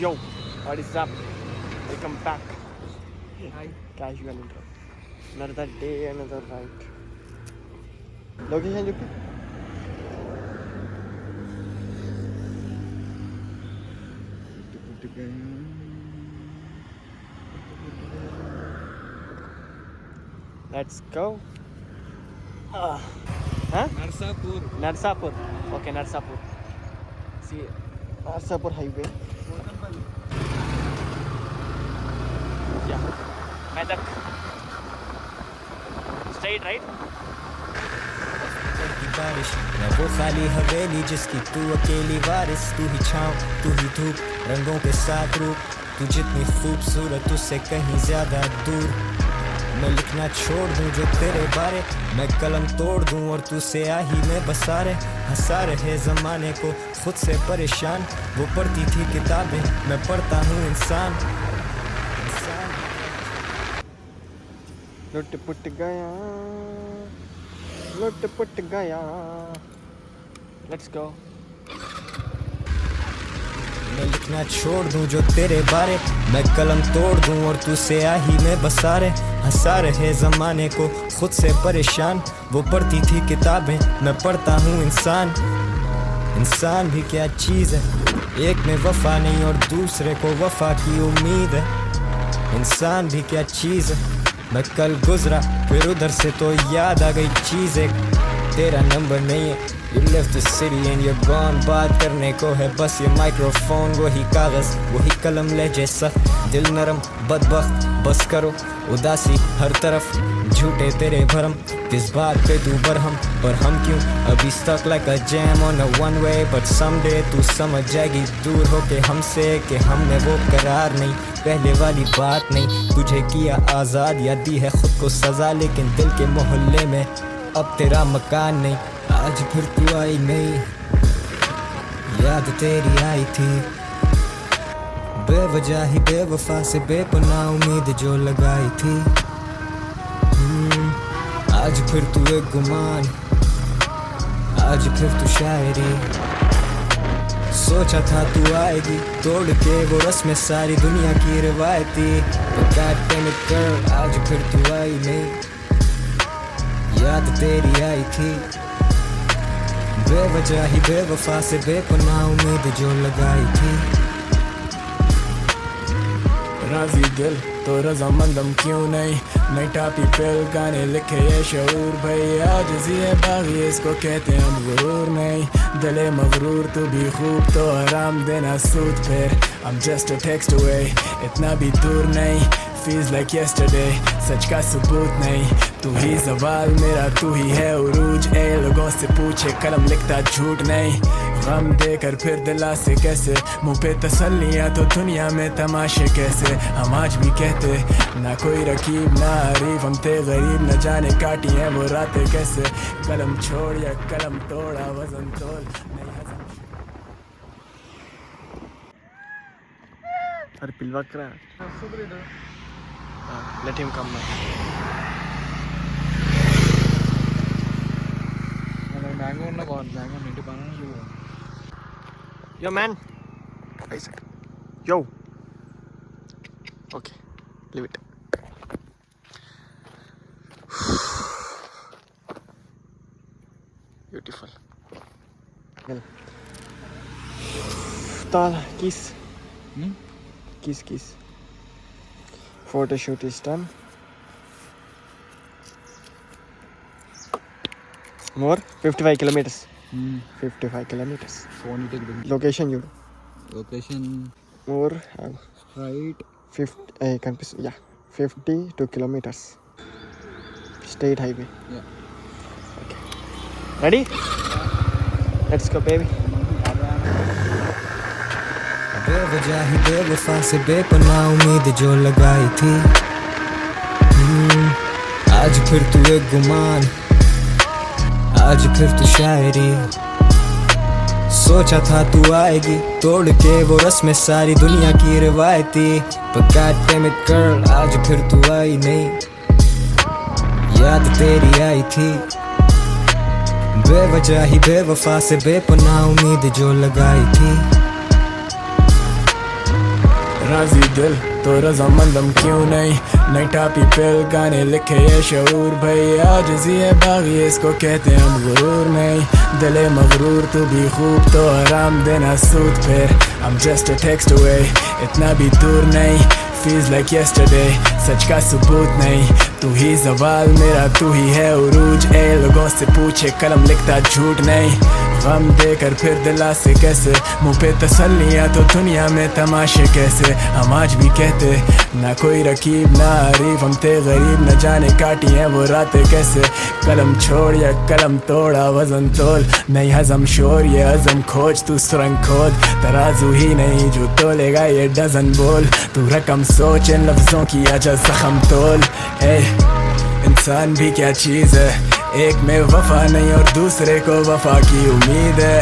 Yo, what is up? Welcome back. Hi. Casual intro. Another day, another night. Location Jupi? Let's go. Huh? Narsapur. Okay, Narsapur. See, Narsapur highway. Yeah. Medak. Straight, right? बारिश मैं वो खाली हवेली जिसकी तू अकेली वारिस तू ही छाँव तू ही धूप रंगों के साथ रूप तू जितनी खूबसूरत उससे कहीं ज्यादा दूर मैं लिखना छोड़ दूं जो तेरे बारे मैं कलम तोड़ दूं और तू स्याही में बसा रहे हंसा रहे जमाने को खुद से परेशान वो पढ़ती थी किताबें मैं पढ़ता हूँ इंसान लुट पुट गया लुट पुट गया लेट्स गो मैं लिखना छोड़ दूं जो तेरे बारे मैं कलम तोड़ दूं और तू स्याही में बसा रहे हंसा रहे जमाने को खुद से परेशान वो पढ़ती थी किताबें मैं पढ़ता हूँ इंसान इंसान भी क्या चीज़ है एक में वफा नहीं और दूसरे को वफा की उम्मीद है इंसान भी क्या चीज़ है मैं कल गुजरा फिर उधर से तो याद आ गई चीज़ एक तेरा नंबर नहीं है You left the city and you're gone बात करने को है बस ये माइक्रोफोन वही कागज़ वही कलम ले जैसा दिल नरम बदबख्त बस करो उदासी हर तरफ झूठे तेरे भरम किस बात पे तू बरहम पर हम क्यों अभी stuck like a jam on a one way but someday तू समझ जाएगी दूर होके हमसे कि हमने वो करार नहीं पहले वाली बात नहीं तुझे किया आज़ाद या दी है खुद को सज़ा लेकिन दिल के मोहल्ले में अब तेरा मकान नहीं आज फिर तू आई नहीं याद तेरी आई थी बेवजह ही बेवफा से बेपनाह उम्मीद जो लगाई थी आज फिर तू एक गुमान आज फिर तू शायरी सोचा था तू आएगी तोड़ के वो रस्में सारी दुनिया की रिवायती आज फिर तू आई नहीं याद तेरी आई थी बेवजह ही बेवफा से बेपनाह उम्मीद जो लगाई थी राजी दिल तो रजामंदम क्यों नहीं टापी पिल गाने लिखे ये शऊर भाई आज जिए बागी इसको कहते हैं गुरूर नहीं दिले मगरूर तू भी खूब तो आराम देना सूद फिर I'm just a text away इतना भी दूर नहीं feels like yesterday सच का सबूत नहीं तू ही सवाल मेरा तू ही है उरूज ए लोगों से पूछे कलम लिखता झूठ नहीं गम देकर फिर दिला से कैसे मुंह पे तसल्लियां तो दुनिया में तमाशे कैसे हम आज भी कहते ना कोई रकीब ना हरीफ हम थे गरीब न जाने काटी हैं वो रातें कैसे कलम छोड़ या कलम तोड़ा वजन तोल नहीं अरे पिलवा करा let him come now mango na kawan mango ninety banana you yo man Isaac yo okay leave it beautiful well tal kiss kiss photo shoot is done more 55 kilometers 55 kilometers phone take the location you location more right 50 yeah 52 kilometers state highway yeah okay ready let's go baby बेवजह ही बेवफा से बेपनाह उम्मीद जो लगाई थी आज फिर तू एक गुमान आज फिर तू शायरी सोचा था तू आएगी तोड़ के वो रस्में सारी दुनिया की रिवायती But God damn it girl आज फिर तू आई नहीं याद तेरी आई थी बेवजह ही बेवफा से बेपनाह उम्मीद जो लगाई थी राजी दिल तो रजामंदम क्यों नहीं, नई टापी पिल गाने लिखे ये शऊर भाई, आजिज़ी है बागी इसको कहते हम गुरूर नहीं, दिले मगरूर तू भी खूब तो आराम देना सूद फिर, I'm just a text away, इतना भी दूर नहीं, feels like yesterday, सच का सबूत नहीं, तू ही ज़वाल मेरा तू ही है उरूज, ए लोगों से पूछे कलम लिखता झूठ नहीं, गम देकर फिर दिलासे कैसे, मुँह पे तसल्लियाँ तो दुनिया में तमाशे कैसे, हम आज भी कहते ना कोई रकीब ना हरीफ, हम थे गरीब न जाने काटी हैं वो रातें कैसे, कलम छोड़ या कलम तोड़ा वजन तोल, नहीं हजम शोर ये हजम खोज, तू सुरंग खोद तराजू ही नहीं जो तोलेगा ये डजन बोल, तू रकम सोच इन लफ्जों की आजा जख्म तोल, इंसान भी क्या चीज़ है, एक में वफा नहीं और दूसरे को वफा की उम्मीद है,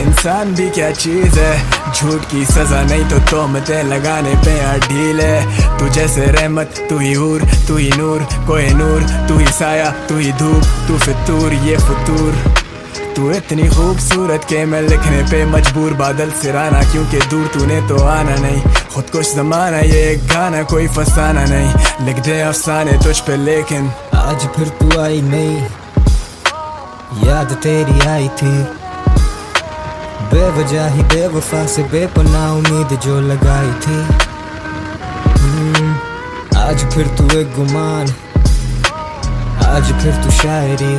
इंसान भी क्या चीज़ है, झूठ की सज़ा नहीं तो तोहमतें लगाने पे यार ढील है, तू जैसे रहमत तू ही हूर तू ही नूर कोई नूर, तू ही साया तू ही धूप तू फितूर ये फतूर, तू इतनी खूबसूरत के मैं लिखने पे मजबूर, बादल सिराना क्योंकि दूर तूने तो आना नहीं, खुद कुछ ज़माना ये एक गाना कोई फसाना नहीं, लिख दे अफसाने तुझ पे लेकिन आज फिर तू आई नहीं, याद तेरी आई थी, बेवजह ही बेवफा से बेपनाह उम्मीद जो लगाई थी, आज फिर तू एक गुमान, आज फिर तू शायरी,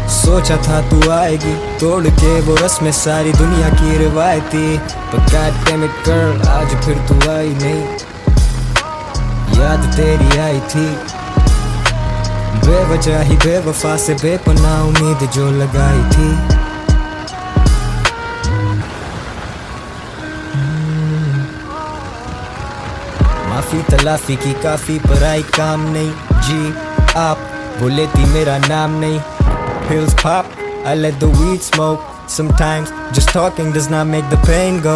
सोचा था तू आएगी तोड़ के वो रस्में सारी दुनिया की रिवायती, but God damn it girl आज फिर तू आई नहीं, याद तेरी आई थी, बेवजह ही बेवफा से बेपनाह उम्मीद जो लगाई थी, माफी तलाफी की काफी पर आई काम नहीं, जी आप वो लेती मेरा नाम नहीं, pills pop, I let the weed smoke, sometimes just talking does not make the pain go,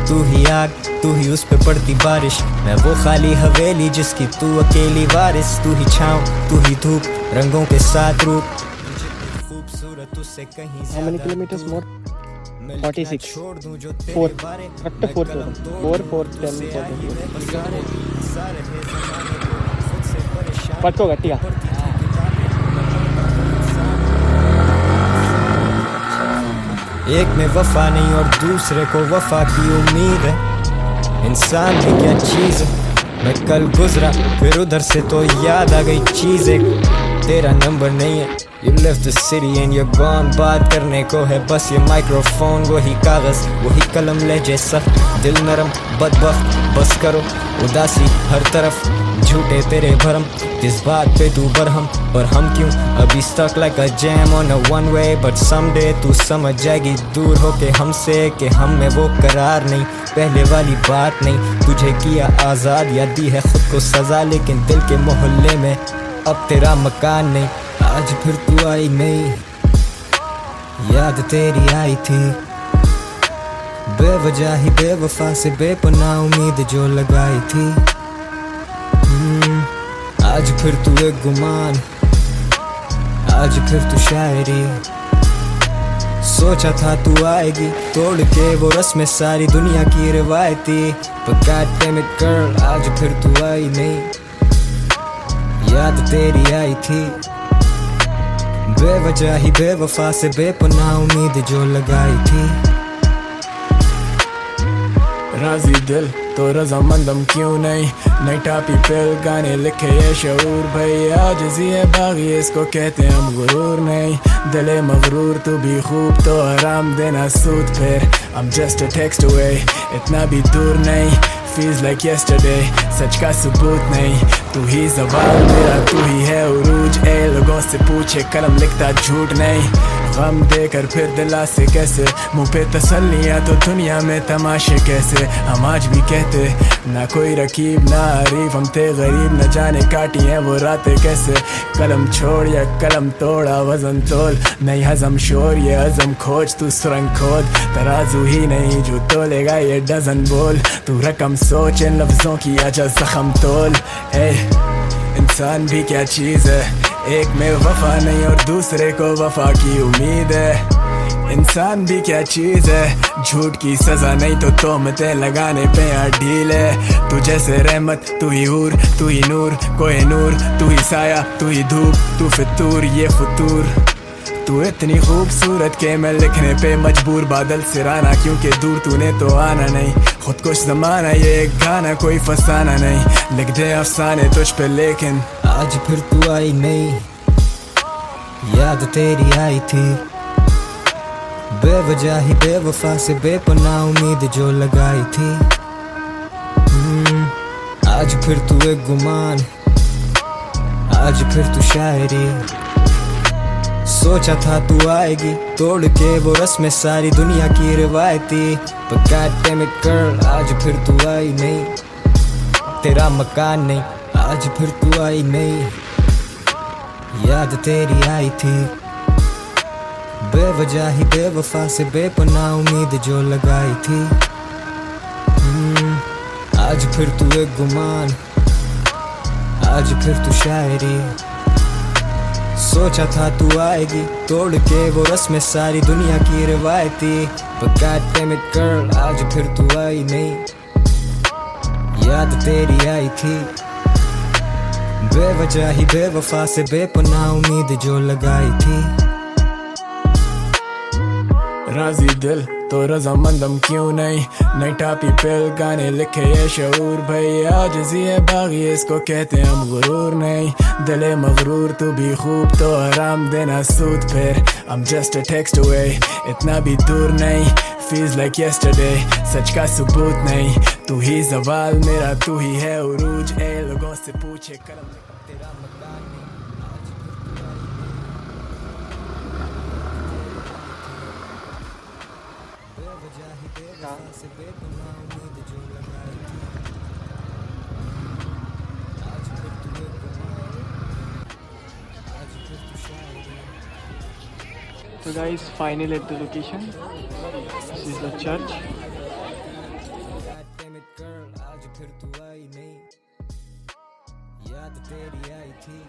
तू ही आग तू ही उस पे पड़ती बारिश, मैं वो खाली हवेली जिसकी तू अकेली वारिस, तू ही छाँव तू ही धूप रंगों के साथ रूप, खूबसूरत उससे कहीं How many kilometers more? 46. 4. Correct 4 10 పట్టుకో గట్టిగా. एक में वफा नहीं और दूसरे को वफा की उम्मीद है, इंसान भी क्या चीज़ है, मैं कल गुजरा फिर उधर से तो याद आ गई चीज़ एक, तेरा नंबर नहीं है, You left the city and you're gone, बात करने को है बस ये माइक्रोफोन, वही कागज़ वही कलम लहजे सख्त, दिल नरम बदबख्त बस करो उदासी हर तरफ, झूठे तेरे भरम किस बात पे तू बरहम, पर हम क्यों अभी stuck like a jam on a one way, but someday तू समझ जाएगी दूर होके हमसे कि हम में वो करार नहीं, पहले वाली बात नहीं, तुझे किया आज़ाद या दी है खुद को सज़ा, लेकिन दिल के मोहल्ले में अब तेरा मकान नहीं, आज फिर तू आई नहीं, याद तेरी आई थी, बेवजह ही बेवफा से बेपनाह उम्मीद जो लगाई थी, आज फिर तू एक गुमान, आज फिर तू शायरी, सोचा था तू आएगी तोड़ के वो रस्में सारी दुनिया की रिवायती, but God damn it girl आज फिर तू आई नहीं, याद तेरी आई थी, बेवजह ही बेवफा से बेपनाह उम्मीद जो लगाई थी, राजी दिल तो रजामंदम क्यों नहीं, नई टापी पिल गाने लिखे ये शऊर भाई, आजिज़ी है बागी इसको कहते हम गुरूर नहीं, दिले मगरूर तू भी खूब तो आराम देना सूद फिर, I'm just a text away, इतना भी दूर नहीं, feels like yesterday, सच का सबूत नहीं, तू ही ज़वाल मेरा तू ही है उरूज, ए लोगों से पूछे कलम लिखता झूठ नहीं, गम देकर फिर दिलासे कैसे, मुँह पे तसल्लियाँ तो दुनिया में तमाशे कैसे, हम आज भी कहते ना कोई रकीब ना हरीफ, हम थे गरीब न जाने काटी हैं वो रातें कैसे, कलम छोड़ या कलम तोड़ा वजन तोल, नहीं हजम शोर ये हजम खोज, तू सुरंग खोद तराजू ही नहीं जो तोलेगा ये डजन बोल, तू रकम सोच इन लफ्जों की आजा जख्म तोल, इंसान भी क्या चीज़ है, एक में वफा नहीं और दूसरे को वफा की उम्मीद है, इंसान भी क्या चीज है, झूठ की सजा नहीं तो तोहमतें लगाने पे यार ढील है। तू जैसे रहमत, तू ही हूर, तू ही नूर, कोई नूर, तू ही साया, तू ही धूप, तू फितूर ये फतूर। तू इतनी खूबसूरत के मैं लिखने पे मजबूर, बादल सिराना क्योंकि दूर तूने तो आना नहीं। खुद कुछ जमाना ये एक गाना कोई फसाना नहीं, लिख दे अफसाने तुझ पे लेकिन आज फिर तू आई नहीं, याद तेरी आई थी, बेवजह ही बेवफा से बेपनाह उम्मीद जो लगाई थी। आज फिर तू एक गुमान, आज फिर तू शायरी, सोचा था तू आएगी तोड़ के वो रस्में सारी दुनिया की रिवायती। But God damn it girl, आज फिर तू आई नहीं, तेरा मकान नहीं, आज फिर तू आई नहीं, याद तेरी आई थी, बेवजह ही बेवफा से बेपनाह उम्मीद जो लगाई थी। आज फिर तू एक गुमान, आज फिर तू शायरी, सोचा था तू आएगी तोड़ के वो रस्में सारी दुनिया की रिवायती। But God damn it girl, आज फिर तू आई नहीं, याद तेरी आई थी, बेवजह ही बेवफा से बेपनाह उम्मीद जो लगाई थी। राजी दिल तो रजामंदम क्यों नहीं टापी पिल गाने लिखे ये शऊर भाई। आजिज़ी है बागी इसको कहते हम गुरूर नहीं, दिले मगरूर तू भी खूब तो आराम देना सूद फिर। I'm just a text away, इतना भी दूर नहीं, feels like yesterday, सच का सबूत नहीं। तू ही ज़वाल मेरा, तू ही है उरूज, ए लोगों से पूछे कलम तेरा मकान नहीं। से बेपनाह उम्मीद जो लगाई थी, आज फिर तू एक गुमान, आज फिर तू शायरी। So guys, finally at the location. This is the church. God damn it girl, आज फिर तू आई नहीं, याद तेरी आई थी।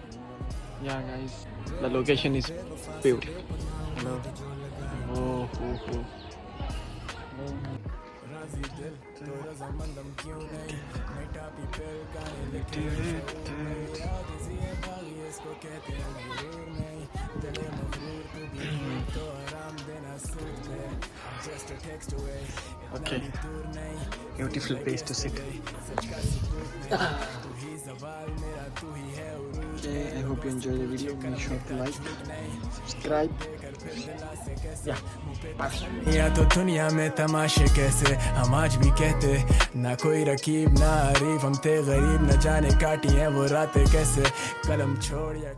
Yeah guys, the location is beautiful. Hello. Oh. राजी दिल तो रजामंदम क्यों नहीं टापी पिल गाने लिखे आजिज़ी है बागी इसको कहते हैं गुरूर नहीं, दिले मगरूर तू भी खूब तो आराम देना सूद पे। I'm just a text away, Okay. इतना भी दूर नहीं, Beautiful place to sit. सच का सबूत नहीं। तू ही ज़वाल मेरा, तू ही है उरूज। Okay, I hope you enjoyed the video. Make sure to like, subscribe. या तो दुनिया में तमाशे कैसे हम आज भी कहते, ना कोई रकीब ना हरीफ, हम थे गरीब न जाने काटी हैं वो रातें कैसे। कलम छोड़ या